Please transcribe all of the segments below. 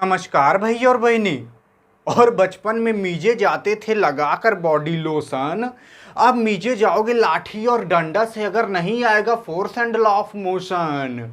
नमस्कार भैया और बहनी। और बचपन में मीजे जाते थे लगाकर बॉडी लोशन। अब मीजे जाओगे लाठी और डंडा से, अगर नहीं आएगा force and law of motion.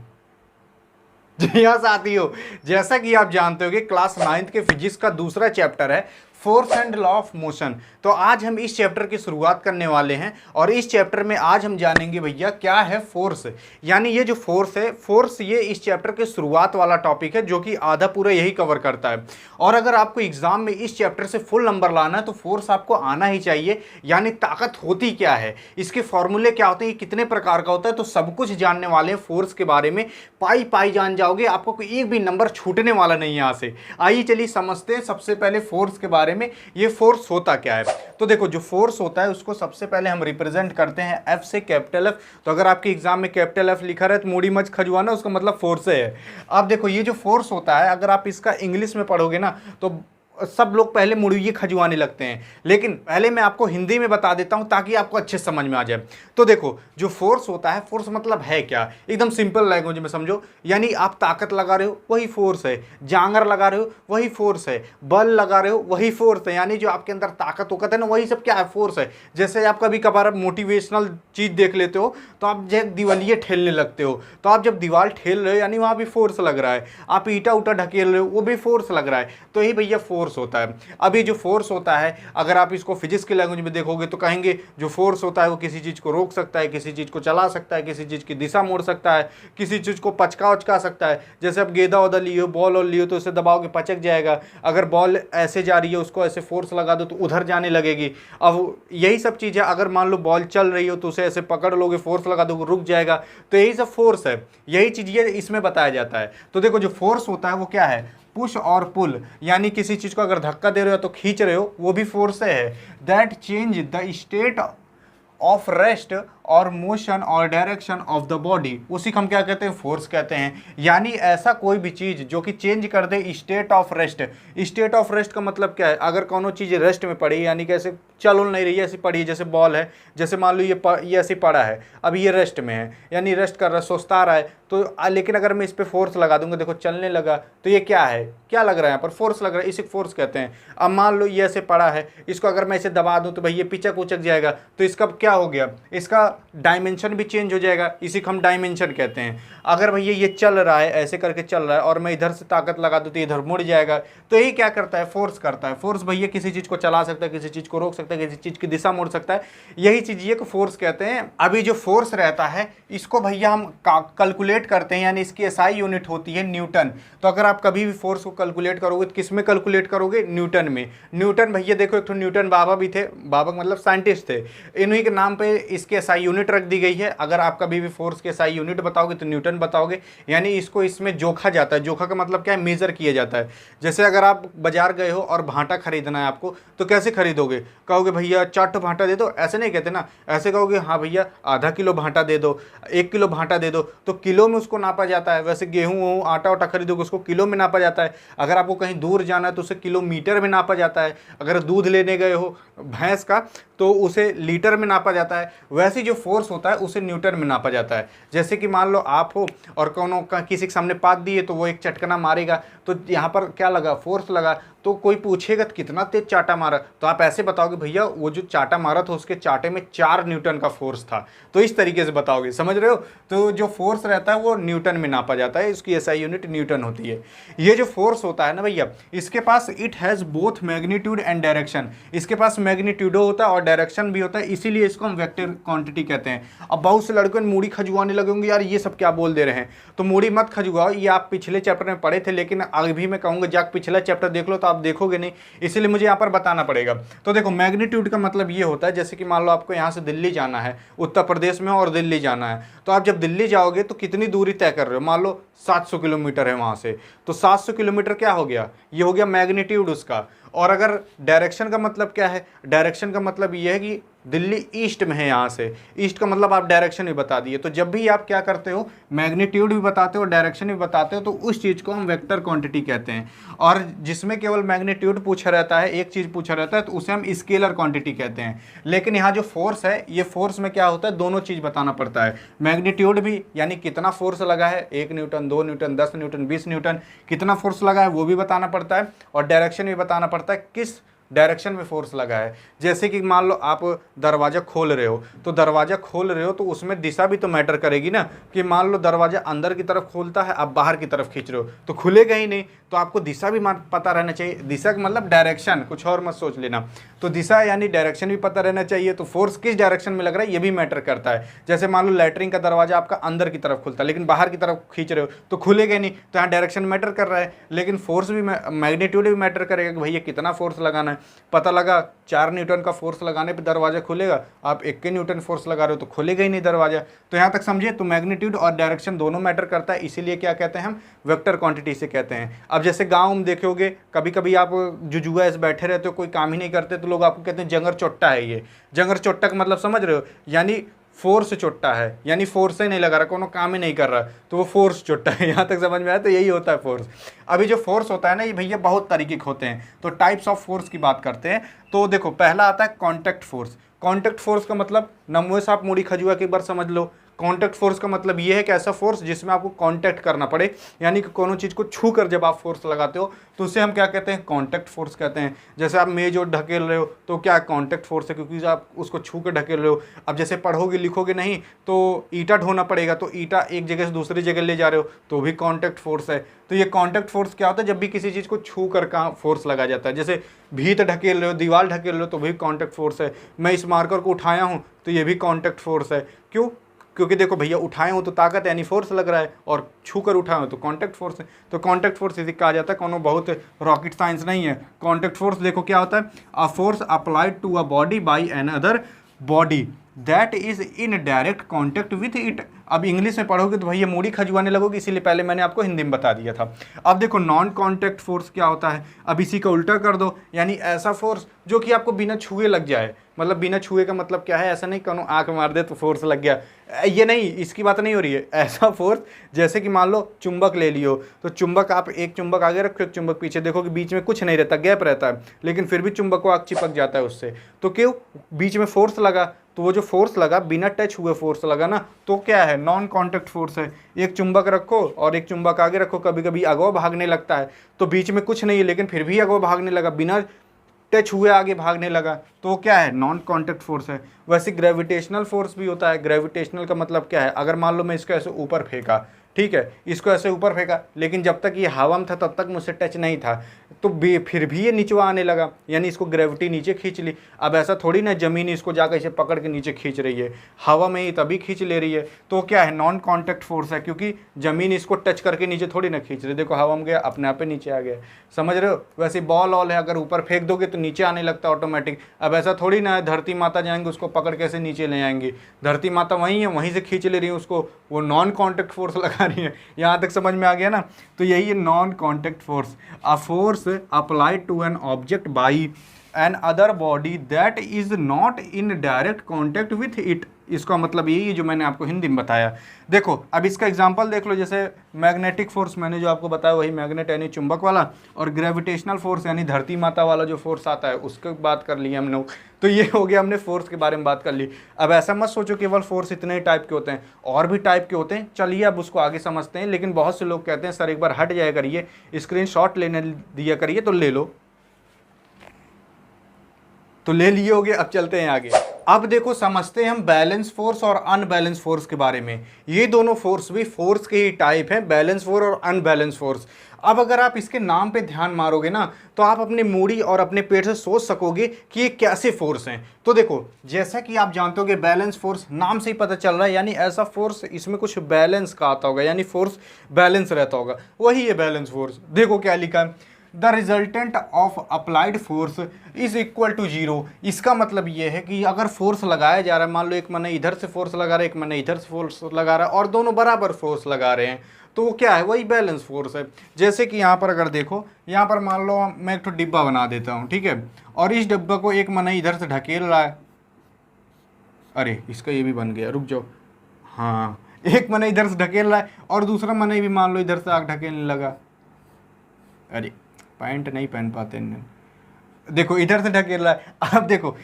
जी हाँ साथियों, जैसा कि आप जानते हो कि क्लास 9th के फिजिक्स का दूसरा चैप्टर है force and law of motion. तो आज हम इस चैप्टर की शुरुआत करने वाले हैं और इस चैप्टर में आज हम जानेंगे भैया क्या है फोर्स। यानी ये जो फोर्स है, फोर्स ये इस चैप्टर के शुरुआत वाला टॉपिक है जो कि आधा पूरा यही कवर करता है। और अगर आपको एग्जाम में इस चैप्टर से फुल नंबर लाना है तो फोर्स आपको आना ही चाहिए। यानी ताकत होती क्या है, इसके फॉर्मूले क्या होते हैं, कितने प्रकार का होता है, तो सब कुछ जानने वाले हैं फोर्स के बारे में। पाई पाई जान जाओगे, आपको कोई एक भी नंबर छूटने वाला नहीं यहाँ से। आइए चलिए समझते हैं सबसे पहले फोर्स के बारे में। ये फोर्स होता क्या है, तो देखो जो फोर्स होता है उसको सबसे पहले हम रिप्रेजेंट करते हैं एफ से, कैपिटल एफ। तो अगर आपके एग्जाम में कैपिटल एफ लिखा रहे तो मूडी मच खजुआना, उसका मतलब फोर्स है। अब देखो ये जो फोर्स होता है, अगर आप इसका इंग्लिश में पढ़ोगे ना तो सब लोग पहले मुड़िए खजुआने लगते हैं, लेकिन पहले मैं आपको हिंदी में बता देता हूं ताकि आपको अच्छे समझ में आ जाए। तो देखो जो फोर्स होता है, फोर्स मतलब है क्या, एकदम सिंपल लैंग्वेज में समझो। यानी आप ताकत लगा रहे हो वही फोर्स है, जांगर लगा रहे हो वही फोर्स है, बल लगा रहे हो वही फोर्स है। यानी जो आपके अंदर ताकत होता है ना, वही सब क्या है, फोर्स है। जैसे आप कभी कभार मोटिवेशनल चीज देख लेते हो तो आप जब दिवालिये ठेलने लगते हो, तो आप जब दीवार ठेल रहे हो यानी वहां भी फोर्स लग रहा है। आप ईटा उटा ढकेल रहे हो वो भी फोर्स लग रहा है। तो यही भैया फोर्स होता है। अब ये जो फोर्स होता है, अगर आप इसको फिजिक्स की लैंग्वेज में देखोगे तो कहेंगे जो फोर्स होता है वो किसी चीज को रोक सकता है, किसी चीज को चला सकता है, किसी चीज की दिशा मोड़ सकता है, किसी चीज को पचका उचका सकता है। जैसे आप गेंदा उदा लिए हो, बॉल और लिए हो, तो उसे दबाओगे पचक जाएगा। अगर बॉल ऐसे जा रही है उसको ऐसे फोर्स लगा दो तो उधर जाने लगेगी। अब यही सब चीजें, अगर मान लो बॉल चल रही हो तो उसे ऐसे पकड़ लोगे, फोर्स लगा दो रुक जाएगा। तो यही सब फोर्स है, यही चीज ये इसमें बताया जाता है। तो देखो जो फोर्स होता है वो क्या है, पुश और पुल। यानी किसी चीज को अगर धक्का दे रहे हो तो खींच रहे हो, वो भी फोर्स है। That change the state of rest और मोशन और डायरेक्शन ऑफ द बॉडी, उसी को हम क्या कहते हैं, फोर्स कहते हैं। यानी ऐसा कोई भी चीज जो कि चेंज कर दे state of rest. State of rest का मतलब क्या है, अगर कोनो चीज रेस्ट में पड़ी, यानी कि ऐसे चल नहीं रही है, ऐसी पड़ी है, जैसे बॉल है, जैसे मान लो ये ऐसे पड़ा है, अब ये रेस्ट में है, यानी रेस्ट कर रहा है, सोचता रहा है। तो लेकिन अगर मैं इस पर फोर्स लगा दूंगा, देखो चलने लगा, तो ये क्या है, क्या लग रहा है यहाँ पर, फोर्स लग रहा है, इसी फोर्स कहते हैं। अब मान लो ये ऐसे पड़ा है, इसको अगर मैं इसे दबा दूं तो भाई ये पिचक उचक जाएगा, तो इसका क्या हो गया, इसका डायमेंशन भी चेंज हो जाएगा, इसी को हम डायमेंशन कहते हैं। अगर भैया ये चल रहा है, ऐसे करके चल रहा है, और मैं इधर से ताकत लगा दूं तो इधर मुड़ जाएगा, तो यही क्या करता है, फोर्स करता है। फोर्स भैया किसी चीज को चला सकता है, किसी चीज को रोक सकता है, किसी चीज की दिशा मोड़ सकता है, यही चीज ये को फोर्स कहते हैं। अभी जो फोर्स रहता है इसको भैया हम कैलकुलेट करते हैं, यानी इसकी एसआई यूनिट होती है न्यूटन। तो अगर आप कभी भी फोर्स को कैलकुलेट करोगे तो किस में कैलकुलेट करोगे, न्यूटन में। न्यूटन भैया देखो, एक तो न्यूटन बाबा भी थे, बाबा मतलब साइंटिस्ट थे, इन्हीं के नाम पे इसकी एसआई यूनिट रख दी गई है। अगर आप कभी भी फोर्स के एसआई यूनिट बताओगे तो न्यूटन बताओगे, यानी इसको इसमें जोखा जाता है। जोखा का मतलब क्या है, मेजर किया जाता है। जैसे अगर आप बाजार गए हो और भांटा खरीदना है आपको, तो कैसे खरीदोगे, कहोगे भैया 4 भांटा दे दो, ऐसे नहीं कहते ना, ऐसे कहोगे हाँ भैया आधा किलो भांटा दे दो, 1 किलो भांटा दे दो, तो किलो में उसको नापा जाता है। वैसे गेहूं आटा वाटा खरीदोगे उसको किलो में नापा जाता है। अगर आपको कहीं दूर जाना है तो उसे किलोमीटर में नापा जाता है। अगर दूध लेने गए हो भैंस का तो उसे लीटर में नापा जाता है। वैसे जो फोर्स होता है उसे न्यूटन में नापा जाता है। जैसे कि मान लो आप हो और कोनो किसी के सामने पात दिए तो वो एक चटकना मारेगा, तो यहाँ पर क्या लगा, फोर्स लगा। तो कोई पूछेगा तो कितना तेज चाटा मारा, तो आप ऐसे बताओगे भैया वो जो चाटा मारा था उसके चाटे में 4 न्यूटन का फोर्स था। तो इस तरीके से बताओगे, समझ रहे हो। तो जो फोर्स रहता है वो न्यूटन में नापा जाता है, इसकी एसआई यूनिट न्यूटन होती है। ये जो फोर्स होता है ना भैया, इसके पास it has both magnitude and direction. इसके पास मैग्नीट्यूडो होता है और डायरेक्शन भी होता है, इसीलिए इसको हम वेक्टर क्वांटिटी कहते हैं। अब बहुत से लड़कों मूड़ी खजुआने लगे होंगे, यार ये सब क्या बोल दे रहे हैं, तो मूड़ी मत खजुआओ, ये आप पिछले चैप्टर में पढ़े थे, लेकिन अभी मैं कहूँगा जाकर पिछला चैप्टर देख लो, तो आप देखोगे नहीं, इसीलिए मुझे यहाँ पर बताना पड़ेगा। तो देखो मैग्नीट्यूड का मतलब ये होता है, जैसे कि मान लो आपको यहाँ से दिल्ली जाना है, उत्तर प्रदेश में और दिल्ली जाना है, तो आप जब दिल्ली जाओगे तो कितनी दूरी तय कर रहे हो, मान लो 700 किलोमीटर है वहाँ से, तो 700 किलोमीटर क्या हो गया, ये हो गया मैग्नीट्यूड उसका। और अगर डायरेक्शन का मतलब क्या है, डायरेक्शन का मतलब ये है कि दिल्ली ईस्ट में है, यहाँ से ईस्ट का मतलब आप डायरेक्शन भी बता दिए। तो जब भी आप क्या करते हो, मैग्नीट्यूड भी बताते हो, डायरेक्शन भी बताते हो, तो उस चीज़ को हम वेक्टर क्वांटिटी कहते हैं। और जिसमें केवल मैग्नीट्यूड पूछा रहता है, एक चीज़ पूछा रहता है, तो उसे हम स्केलर क्वांटिटी कहते हैं। लेकिन यहाँ जो फोर्स है, ये फोर्स में क्या होता है, दोनों चीज़ बताना पड़ता है। मैग्नीट्यूड भी यानी कितना फोर्स लगा है, 1 न्यूटन, 2 न्यूटन, 10 न्यूटन, 20 न्यूटन, कितना फोर्स लगा है वो भी बताना पड़ता है। और डायरेक्शन भी बताना पड़ता है, किस डायरेक्शन में फोर्स लगा है। जैसे कि मान लो आप दरवाज़ा खोल रहे हो, तो दरवाज़ा खोल रहे हो तो उसमें दिशा भी तो मैटर करेगी ना, कि मान लो दरवाज़ा अंदर की तरफ खोलता है, आप बाहर की तरफ खींच रहे हो तो खुलेगा ही नहीं। तो आपको दिशा भी पता रहना चाहिए। दिशा का मतलब डायरेक्शन, कुछ और मत सोच लेना। तो दिशा यानी डायरेक्शन भी पता रहना चाहिए। तो फोर्स किस डायरेक्शन में लग रहा है ये भी मैटर करता है। जैसे मान लो लैट्रिन का दरवाजा आपका अंदर की तरफ खुलता है, लेकिन बाहर की तरफ खींच रहे हो तो खुलेगा नहीं। तो यहाँ डायरेक्शन मैटर कर रहा है, लेकिन फोर्स भी, मैग्नीट्यूड भी मैटर करेगा कि भैया कितना फोर्स लगाना है। पता लगा 4 न्यूटन का फोर्स लगाने पे दरवाजा खुलेगा, आप 1 न्यूटन फोर्स लगा रहे हो तो खुलेगा ही नहीं दरवाजा। तो यहाँ तक समझे। तो मैग्नीट्यूड और डायरेक्शन दोनों मैटर करता है, इसीलिए क्या कहते हैं हम, वेक्टर क्वांटिटी से कहते हैं। अब जैसे गाँव में देखोगे, कभी कभी आप जुजुआ ऐसे बैठे रहते हो, कोई काम ही नहीं करते, तो लोग आपको कहते हैं जंगर चोट्टा है। ये जंगर चोट्टा का मतलब समझ रहे हो, यानी फोर्स चोट्टा है, यानी फोर्स ही नहीं लगा रहा, कोनो काम ही नहीं कर रहा, तो वो फोर्स चोट्टा है। यहाँ तक समझ में आया। तो यही होता है फोर्स। अभी जो फोर्स होता है ना, ये भैया बहुत तरीके के होते हैं। तो टाइप्स ऑफ फोर्स की बात करते हैं। तो देखो, पहला आता है कॉन्टैक्ट फोर्स। कॉन्टैक्ट फोर्स का मतलब नमवे साहब मूड़ी खजुआ के एक बार समझ लो। कॉन्टैक्ट फोर्स का मतलब ये है कि ऐसा फोर्स जिसमें आपको कांटेक्ट करना पड़े, यानी कि कोनो चीज़ को छू कर जब आप फोर्स लगाते हो तो उसे हम क्या कहते हैं, कांटेक्ट फोर्स कहते हैं। जैसे आप मेज और ढकेल रहे हो तो क्या कांटेक्ट फोर्स है, क्योंकि आप उसको छू कर ढकेल रहे हो। अब जैसे पढ़ोगे लिखोगे नहीं तो ईंटा ढोना पड़ेगा, तो ईंटा एक जगह से दूसरी जगह ले जा रहे हो तो भी कांटेक्ट फोर्स है। तो ये कांटेक्ट फोर्स क्या होता है, जब भी किसी चीज़ को छू कर का फोर्स लगा जाता है। जैसे भीत ढकेल रहे हो, दीवार ढकेल रहे हो तो भी कांटेक्ट फोर्स है। मैं इस मार्कर को उठाया हूँ तो ये भी कांटेक्ट फोर्स है। क्यों? क्योंकि देखो भैया, उठाए हो तो ताकत यानी फोर्स लग रहा है, और छू कर उठाए हो तो कांटेक्ट फोर्स है। तो कांटेक्ट फोर्स इसे कहा जाता है। कोनो बहुत रॉकेट साइंस नहीं है। कांटेक्ट फोर्स देखो क्या होता है, a force applied to a body by another body that is in direct contact with it. अब इंग्लिश में पढ़ोगे तो भैया मूड़ी खजुआने लगोगे, इसीलिए पहले मैंने आपको हिंदी में बता दिया था। अब देखो नॉन कॉन्टेक्ट फोर्स क्या होता है। अब इसी का उल्टा कर दो, यानी ऐसा फोर्स जो कि आपको बिना छुए लग जाए। मतलब बिना छुए का मतलब क्या है, ऐसा नहीं कौन आंख मार दे तो फोर्स लग गया, ये नहीं, इसकी बात नहीं हो रही है। ऐसा फोर्स जैसे कि मान लो चुंबक ले लियो, तो चुंबक आप एक चुंबक आगे रखो, एक चुंबक पीछे, देखो कि बीच में कुछ नहीं रहता, गैप रहता है, लेकिन फिर भी चुंबक को आग चिपक जाता है उससे। तो क्यों? बीच में फोर्स लगा, तो वो जो फोर्स लगा बिना टच हुए फोर्स लगा ना, तो क्या है, नॉन कॉन्टेक्ट फोर्स है। एक चुंबक रखो और एक चुंबक आगे रखो, कभी कभी अगवा भागने लगता है, तो बीच में कुछ नहीं है लेकिन फिर भी अगवा भागने लगा, बिना टच हुए आगे भागने लगा, तो क्या है, नॉन कॉन्टेक्ट फोर्स है। वैसे ग्रेविटेशनल फोर्स भी होता है। ग्रेविटेशनल का मतलब क्या है, अगर मान लो मैं इसको ऐसे ऊपर फेंका, ठीक है, इसको ऐसे ऊपर फेंका, लेकिन जब तक ये हवा में था तब तक मुझसे टच नहीं था, तो फिर भी ये नीचे आने लगा, यानी इसको ग्रेविटी नीचे खींच ली। अब ऐसा थोड़ी ना जमीन इसको जाकर इसे पकड़ के नीचे खींच रही है, हवा में ही तभी खींच ले रही है। तो क्या है, नॉन कॉन्टेक्ट फोर्स है, क्योंकि जमीन इसको टच करके नीचे थोड़ी ना खींच रही। देखो हवा में गया, अपने आप ही नीचे आ गया। समझ रहे हो? वैसे बॉल ऑल है, अगर ऊपर फेंक दोगे तो नीचे आने लगता है ऑटोमेटिक। अब ऐसा थोड़ी ना है धरती माता जाएंगे उसको पकड़ कैसे नीचे ले आएंगे, धरती माता वहीं है, वहीं से खींच ले रही है उसको, वो नॉन कॉन्टेक्ट फोर्स लगा रही है। यहाँ तक समझ में आ गया ना? तो यही है non contact force, a force applied to an object by another body that is not in direct contact with it. इसका मतलब यही है जो मैंने आपको हिंदी में बताया। देखो अब इसका एग्जांपल देख लो, जैसे मैग्नेटिक फोर्स मैंने जो आपको बताया वही मैग्नेट यानी चुंबक वाला, और ग्रेविटेशनल फोर्स यानी धरती माता वाला जो फोर्स आता है उसकी बात कर ली हमने। तो ये हो गया, हमने फोर्स के बारे में बात कर ली। अब ऐसा मत सोचो केवल फोर्स इतने ही टाइप के होते हैं, और भी टाइप के होते हैं। चलिए अब उसको आगे समझते हैं। लेकिन बहुत से लोग कहते हैं सर एक बार हट जाया करिए, स्क्रीनशॉट लेने दिया करिए, तो ले लो, तो ले लिए होगे। अब चलते हैं आगे। अब देखो समझते हैं हम बैलेंस फोर्स और अनबैलेंस फोर्स के बारे में। ये दोनों फोर्स भी फोर्स के ही टाइप हैं, बैलेंस फोर्स और अनबैलेंस फोर्स। अब अगर आप इसके नाम पे ध्यान मारोगे ना, तो आप अपने मूडी और अपने पेट से सोच सकोगे कि ये कैसे फोर्स हैं। तो देखो जैसा कि आप जानते होगे बैलेंस फोर्स नाम से ही पता चल रहा है, यानी ऐसा फोर्स इसमें कुछ बैलेंस का आता होगा, यानी फोर्स बैलेंस रहता होगा, वही है बैलेंस फोर्स। देखो क्या लिखा है, the resultant of applied force is equal to zero. इसका मतलब ये है कि अगर फोर्स लगाया जा रहा है, मान लो एक मैंने इधर से फोर्स लगा रहा है, एक मैंने इधर से फोर्स लगा रहा है, और दोनों बराबर फोर्स लगा रहे हैं, तो वो क्या है, वही बैलेंस फोर्स है। जैसे कि यहाँ पर अगर देखो, यहाँ पर मान लो मैं एक तो डिब्बा बना देता हूँ, ठीक है, और इस डिब्बा को एक मैंने इधर से ढकेल रहा है, अरे इसका ये भी बन गया, रुक जाओ। हाँ, एक मने इधर से ढकेल रहा है और दूसरा मने भी मान लो इधर से आग ढकेलने लगा। अरे पैंट नहीं पहन पाते इन्हें। देखो इधर से ढकेल रहा है। अब देखो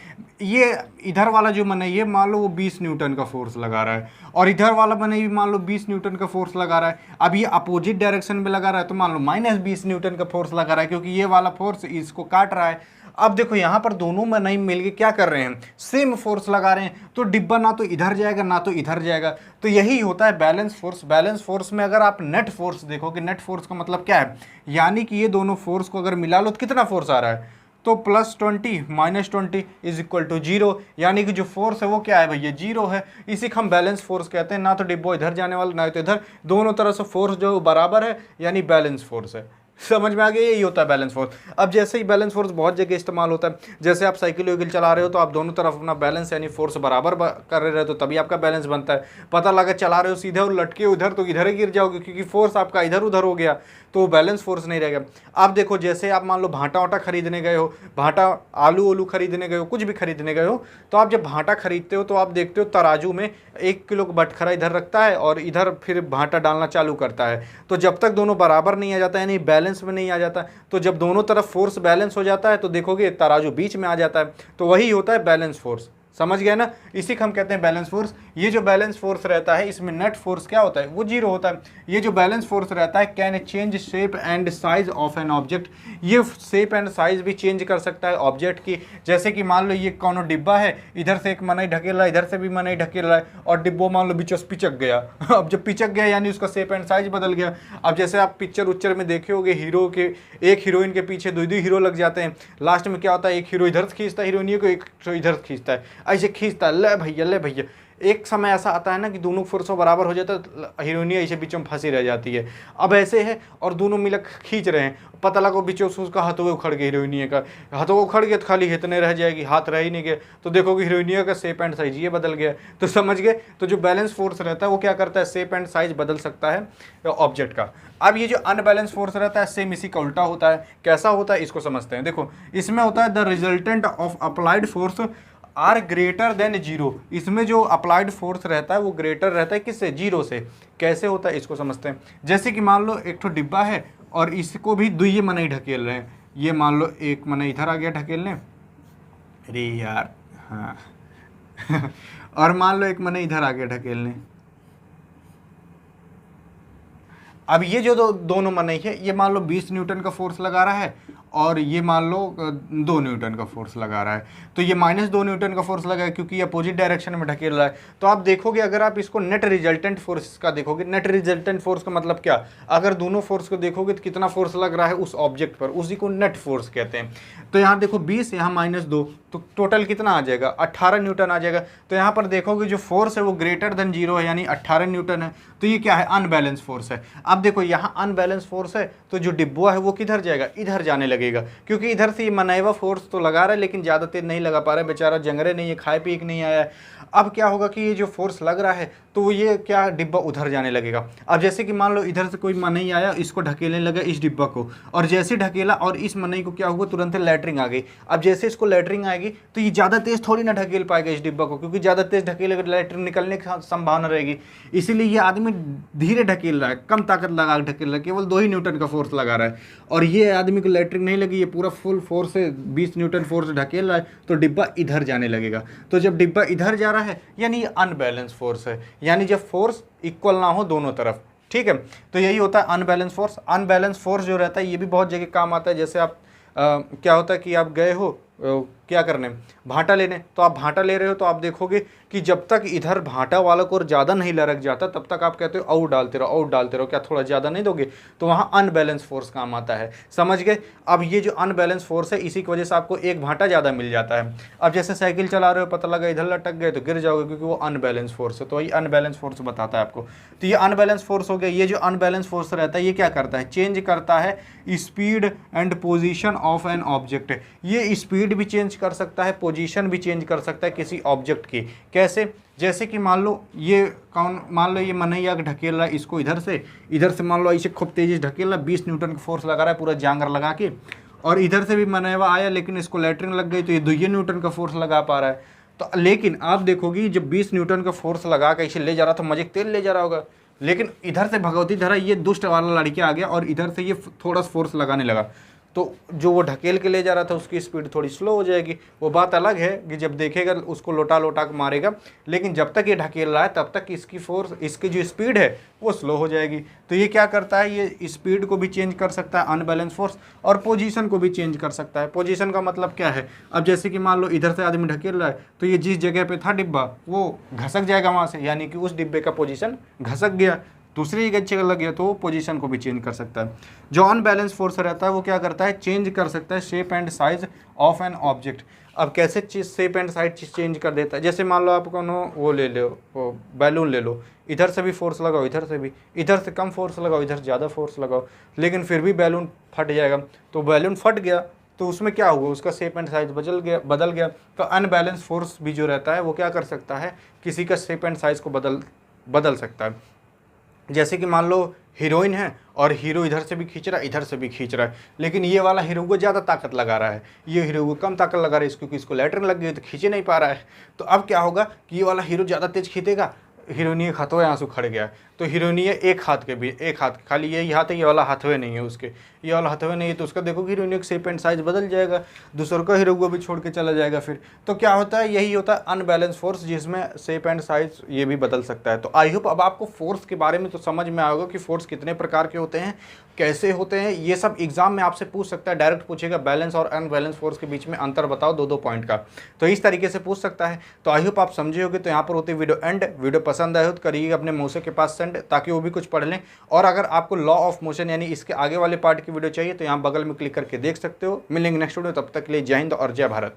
ये इधर वाला जो मन है ये मान लो वो 20 न्यूटन का फोर्स लगा रहा है, और इधर वाला मन है भी मान लो 20 न्यूटन का फोर्स लगा रहा है। अब ये अपोजिट डायरेक्शन में लगा रहा है तो मान लो -20 न्यूटन का फोर्स लगा रहा है, क्योंकि ये वाला फोर्स इसको काट रहा है। अब देखो यहाँ पर दोनों में नहीं मिल के क्या कर रहे हैं, सेम फोर्स लगा रहे हैं, तो डिब्बा ना तो इधर जाएगा ना तो इधर जाएगा। तो यही होता है बैलेंस फोर्स। बैलेंस फोर्स में अगर आप नेट फोर्स देखोगे, नेट फोर्स का मतलब क्या है, यानी कि ये दोनों फोर्स को अगर मिला लो तो कितना फोर्स आ रहा है, तो +20 -20 इज इक्वल टू 0, यानी कि जो फोर्स है वो क्या है भैया, 0 है। इसी को हम बैलेंस फोर्स कहते हैं। ना तो डिब्बो इधर जाने वाला ना तो इधर, दोनों तरह से फोर्स जो बराबर है, यानी बैलेंस फोर्स है। समझ में आ गया, यही होता है बैलेंस फोर्स। अब जैसे ही बैलेंस फोर्स बहुत जगह इस्तेमाल होता है, जैसे आप साइकिल वाइकिल चला रहे हो तो आप दोनों तरफ अपना बैलेंस यानी फोर्स बराबर कर रहे हो तो तभी आपका बैलेंस बनता है। पता लगा चला रहे हो सीधे और लटके उधर तो इधर ही गिर जाओगे, क्योंकि फोर्स आपका इधर उधर हो गया, तो बैलेंस फोर्स नहीं रहेगा। आप देखो जैसे आप मान लो भाटा वाटा खरीदने गए हो, भाटा आलू ओलू खरीदने गए हो, कुछ भी खरीदने गए हो, तो आप जब भाटा खरीदते हो तो आप देखते हो तराजू में 1 किलो का बटखरा इधर रखता है और इधर फिर भाटा डालना चालू करता है। तो जब तक दोनों बराबर नहीं आ जाता यानी बैलेंस में नहीं आ जाता, तो जब दोनों तरफ फोर्स बैलेंस हो जाता है तो देखोगे तराजू बीच में आ जाता है, तो वही होता है बैलेंस फोर्स। समझ गए ना, इसी को हम कहते हैं बैलेंस फोर्स। ये जो बैलेंस फोर्स रहता है इसमें नेट फोर्स क्या होता है, वो 0 होता है। ये जो बैलेंस फोर्स रहता है can change shape and size of an object, ये शेप एंड साइज भी चेंज कर सकता है ऑब्जेक्ट की। जैसे कि मान लो ये कौनो डिब्बा है, इधर से एक मनई ढकेल रहा है, इधर से भी मनई ढकेल रहा है, और डिब्बो मान लो बीचों से पिचक गया। अब जब पिचक गया यानी उसका शेप एंड साइज बदल गया। अब जैसे आप पिक्चर उच्चर में देखे होगे, हीरो के एक हीरोइन के पीछे 2 हीरो लग जाते हैं, लास्ट में क्या होता है, एक हीरो इधर से खींचता है हीरोइन को, एक इधर से खींचता है, ऐसे खींचता है, ले भैया। एक समय ऐसा आता है ना कि दोनों फोर्सों बराबर हो जाता है, हीरोइनिया ऐसे बीचों में फंसी रह जाती है। अब ऐसे है और दोनों मिलकर खींच रहे हैं, पता लगा बीचों से उसका हाथों उखड़ गया, हीरोइनिया का हाथों उखड़ गया तो खाली हितने रह जाएगी, हाथ रह ही नहीं गया, तो देखोगे हीरोइनिया का शेप एंड साइज ये बदल गया। तो समझ गए, तो जो बैलेंस फोर्स रहता है वो क्या करता है, शेप एंड साइज बदल सकता है ऑब्जेक्ट का। अब ये जो अनबैलेंस फोर्स रहता है सेम इसी का उल्टा होता है। कैसा होता है इसको समझते हैं। देखो इसमें होता है the resultant of applied force are greater than 0। इसमें जो अप्लाइड फोर्स रहता है वो ग्रेटर रहता है किससे, 0 से। कैसे होता है इसको समझते हैं। जैसे कि मान लो एक तो डिब्बा है और इसको भी 2 मनई ढकेल रहे हैं, ये मान लो एक मनई इधर आ गया ढकेलने, अरे यार हाँ और मान लो एक मनई इधर आ गया ढकेलने। अब ये जो दोनों मनई है ये मान लो 20 न्यूटन का फोर्स लगा रहा है और ये मान लो 2 न्यूटन का फोर्स लगा रहा है, तो ये -2 न्यूटन का फोर्स लगा है क्योंकि ये अपोजिट डायरेक्शन में ढकेल रहा है। तो आप देखोगे अगर आप इसको नेट रिजल्टेंट फोर्स का देखोगे, नेट रिजल्टेंट फोर्स का मतलब क्या, अगर दोनों फोर्स को देखोगे तो कितना फोर्स लग रहा है उस ऑब्जेक्ट पर, उसी को नेट फोर्स कहते हैं। तो यहाँ देखो 20 यहाँ -2 तो टोटल कितना आ जाएगा, 18 न्यूटन आ जाएगा। तो यहाँ पर देखोगे जो फोर्स है वो ग्रेटर देन 0 है यानी 18 न्यूटन है, तो ये क्या है, अनबैलेंस फोर्स है। अब देखो यहाँ अनबैलेंस फोर्स है तो जो डिब्बा है वो किधर जाएगा, इधर जाने लगेगा, क्योंकि इधर से ये मनैवा फोर्स तो लगा रहा है लेकिन ज़्यादा तेज नहीं लगा पा रहा है, बेचारा जंगरे नहीं है, खाए पी नहीं आया है। अब क्या होगा कि ये जो फोर्स लग रहा है तो ये क्या, डिब्बा उधर जाने लगेगा। अब जैसे कि मान लो इधर से कोई मनई आया, इसको ढकेलने लगा इस डिब्बा को, और जैसे ढकेला और इस मनई को क्या हुआ, तुरंत लैटरिंग आ गई। अब जैसे इसको लैटरिंग आएगी तो ये ज़्यादा तेज थोड़ी ना ढकेल पाएगा इस डिब्बा को, क्योंकि ज़्यादा तेज ढकेलेगा लैटरिंग निकलने की संभावना रहेगी। इसीलिए ये आदमी धीरे ढकेल रहा है, कम ताकत लगा ढकेल रहा है, केवल 2 ही न्यूटन का फोर्स लगा रहा है, और ये आदमी को लैटरिंग नहीं लगी, ये पूरा फुल फोर्स से 20 न्यूटन फोर्स ढकेल रहा है, तो डिब्बा इधर जाने लगेगा। तो जब डिब्बा इधर जा रहा है यानी ये अनबैलेंस फोर्स है, यानी जब फोर्स इक्वल ना हो दोनों तरफ, ठीक है। तो यही होता है अनबैलेंस फोर्स। अनबैलेंस फोर्स जो रहता है ये भी बहुत जगह काम आता है। जैसे आप क्या होता है कि आप गए हो क्या करने, भाटा लेने, तो आप भाटा ले रहे हो तो आप देखोगे कि जब तक इधर भाटा वाला को ज़्यादा नहीं लरक जाता तब तक आप कहते हो और डालते रहो और डालते रहो, क्या थोड़ा ज़्यादा नहीं दोगे, तो वहाँ अनबैलेंस फोर्स काम आता है। समझ गए। अब ये जो अनबैलेंस फोर्स है इसी की वजह से आपको एक भाटा ज़्यादा मिल जाता है। अब जैसे साइकिल चला रहे हो, पता लगा इधर लटक गए तो गिर जाओगे, क्योंकि वो अनबैलेंस फोर्स है। तो ये अनबैलेंस फोर्स बताता है आपको। तो ये अनबैलेंस फोर्स हो गया। ये जो अनबैलेंस फोर्स रहता है ये क्या करता है, चेंज करता है speed and position of an object. ये स्पीड भी चेंज कर सकता है, पोजीशन भी चेंज कर सकता है किसी ऑब्जेक्ट की। कैसे, जैसे कि मान लो ये मान लो ये मनैया ढकेल रहा है इसको इधर से मान लो ऐसे खूब तेजी से ढकेल रहा है, 20 न्यूटन का फोर्स लगा रहा है पूरा जांगर लगा के, और इधर से भी मनैवा आया लेकिन इसको लैटरिंग लग गई तो ये 2 न्यूटन का फोर्स लगा पा रहा है। तो लेकिन आप देखोगी जब 20 न्यूटन का फोर्स लगा के इसे ले जा रहा था, मजे तेल ले जा रहा होगा, लेकिन इधर से भगवती धरा ये दुष्ट वाला लड़की आ गया और इधर से ये थोड़ा सा फोर्स लगाने लगा, तो जो वो ढकेल के ले जा रहा था उसकी स्पीड थोड़ी स्लो हो जाएगी। वो बात अलग है कि जब देखेगा उसको लोटा लोटा के मारेगा, लेकिन जब तक ये ढकेल रहा है तब तक इसकी फोर्स, इसकी जो स्पीड है वो स्लो हो जाएगी। तो ये क्या करता है, ये स्पीड को भी चेंज कर सकता है अनबैलेंस फोर्स, और पोजीशन को भी चेंज कर सकता है। पोजीशन का मतलब क्या है, अब जैसे कि मान लो इधर से आदमी ढकेल रहा है तो ये जिस जगह पे था डिब्बा वो घसक जाएगा वहाँ से, यानी कि उस डिब्बे का पोजीशन घसक गया, दूसरी जगह लग गया, तो वो पोजीशन को भी चेंज कर सकता है। जो अनबैलेंस फोर्स रहता है वो क्या करता है, चेंज कर सकता है shape and size of an object. अब कैसे चीज शेप एंड साइज चेंज कर देता है, जैसे मान लो आप कोनो वो ले लो, वो बैलून ले लो, इधर से भी फोर्स लगाओ, इधर से भी, इधर से कम फोर्स लगाओ, इधर ज़्यादा फोर्स लगाओ, लेकिन फिर भी बैलून फट जाएगा। तो बैलून फट गया तो उसमें क्या हुआ, उसका शेप एंड साइज बदल गया। तो अनबैलेंस फोर्स भी जो रहता है वो क्या कर सकता है, किसी का शेप एंड साइज को बदल सकता है। जैसे कि मान लो हीरोइन है और हीरो इधर से भी खींच रहा है, इधर से भी खींच रहा है, लेकिन ये वाला हीरो को ज़्यादा ताकत लगा रहा है, ये हीरो को कम ताकत लगा रहा है, क्योंकि इसको लैट्रिन लग गई तो खींचे नहीं पा रहा है। तो अब क्या होगा कि ये वाला हीरो ज़्यादा तेज खींचेगा, हीरोइनी एक हाथों यहाँ से खड़ गया, तो हीरोइनी एक हाथ के भी, एक हाथ खाली यही हाथ है, ये वाला हाथवे नहीं है उसके, ये वाला हाथवे नहीं है, तो उसका देखो हीरोइनी का शेप एंड साइज बदल जाएगा, दूसरों का हीरो को भी छोड़ के चला जाएगा फिर। तो क्या होता है, यही होता है अनबैलेंस फोर्स, जिसमें शेप एंड साइज ये भी बदल सकता है। तो आई होप अब आपको फोर्स के बारे में तो समझ में आएगा कि फोर्स कितने प्रकार के होते हैं, कैसे होते हैं, ये सब एग्जाम में आपसे पूछ सकता है, डायरेक्ट पूछेगा बैलेंस और अनबैलेंस फोर्स के बीच में अंतर बताओ 2-2 पॉइंट का, तो इस तरीके से पूछ सकता है। तो आई होप आप समझे होगे। तो यहाँ पर होती वीडियो एंड, वीडियो पसंद आए हो तो करिएगा अपने मौसे के पास सेंड, ताकि वो भी कुछ पढ़ लें। और अगर आपको लॉ ऑफ मोशन यानी इसके आगे वाले पार्ट की वीडियो चाहिए तो यहाँ बगल में क्लिक करके देख सकते हो। मिलेंगे नेक्स्ट वीडियो, तब तक के लिए जय हिंद और जय भारत।